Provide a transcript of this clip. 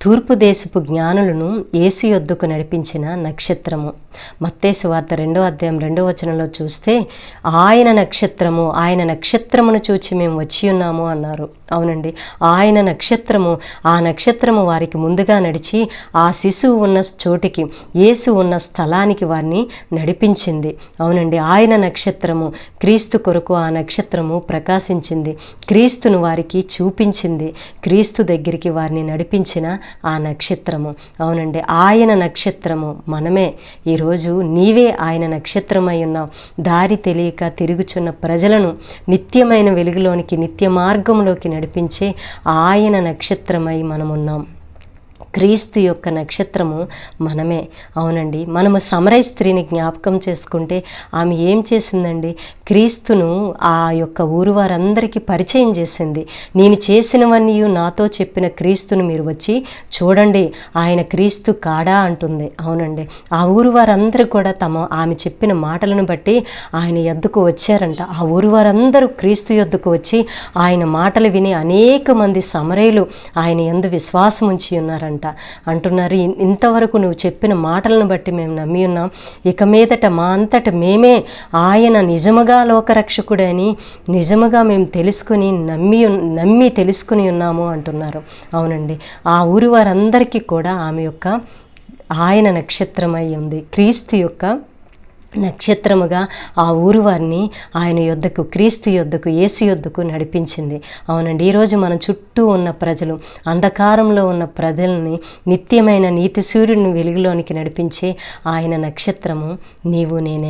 తూర్పు దేశపు జ్ఞానులను యేసు యొద్దకు నడిపించిన నక్షత్రము. మత్తయి సువార్త 2వ అధ్యాయం 2వ వచనంలో చూస్తే ఆయన నక్షత్రమును చూచి మేము వచ్చి ఉన్నాము అన్నారు. అవునండి, ఆయన నక్షత్రము, ఆ నక్షత్రము వారికి ముందుగా నడిచి ఆ శిశువు ఉన్న చోటికి, యేసు ఉన్న స్థలానికి వారిని నడిపించింది. అవునండి, ఆయన నక్షత్రము క్రీస్తు కొరకు ఆ నక్షత్రము ప్రకాశించింది, క్రీస్తును వారికి చూపించింది, క్రీస్తు దగ్గరికి వారిని నడిపించిన ఆ నక్షత్రము. అవునండి, ఆయన నక్షత్రము మనమే. ఈరోజు నీవే ఆయన నక్షత్రమై ఉన్నావు. దారి తెలియక తిరుగుచున్న ప్రజలను నిత్యమైన వెలుగులోనికి, నిత్య మార్గంలోకి నడిపించే ఆయన నక్షత్రమై మనమున్నాం. క్రీస్తు యొక్క నక్షత్రము మనమే. అవునండి, మనము సమరయ స్త్రీని జ్ఞాపకం చేసుకుంటే ఆమె ఏం చేసిందండి? క్రీస్తును ఆ యొక్క ఊరు వారందరికీ పరిచయం చేసింది. నేను చేసినవన్నీ నాతో చెప్పిన క్రీస్తును మీరు వచ్చి చూడండి, ఆయన క్రీస్తు కాడా అంటుంది. అవునండి, ఆ ఊరు వారందరూ కూడా ఆమె చెప్పిన మాటలను బట్టి ఆయన యొద్దకు వచ్చారంట. ఆ ఊరు వారందరూ క్రీస్తు యొద్దకు వచ్చి ఆయన మాటలు విని అనేక మంది సమరయులు ఆయన యందు విశ్వాసం ఉంచి ఉన్నారంట. అంటున్నారు, ఇంతవరకు నువ్వు చెప్పిన మాటలను బట్టి మేము నమ్మి ఉన్నాం, ఇక మీదట మా అంతట మేమే ఆయన నిజముగా లోకరక్షకుడని నిజముగా మేము నమ్మి తెలుసుకుని ఉన్నాము అంటున్నారు. అవునండి, ఆ ఊరి వారందరికీ కూడా ఆమె యొక్క ఆయన నక్షత్రమై ఉంది. క్రీస్తు యొక్క నక్షత్రముగా ఆ ఊరు వారిని ఆయన యొద్దకు, క్రీస్తు యొద్దకు, యేసు యొద్దకు నడిపించింది. అవునండి, ఈరోజు మన చుట్టూ ఉన్న ప్రజలు, అంధకారంలో ఉన్న ప్రజల్ని నిత్యమైన నీతి సూర్యుడిని వెలుగులోనికి నడిపించే ఆయన నక్షత్రము నీవు నేనే.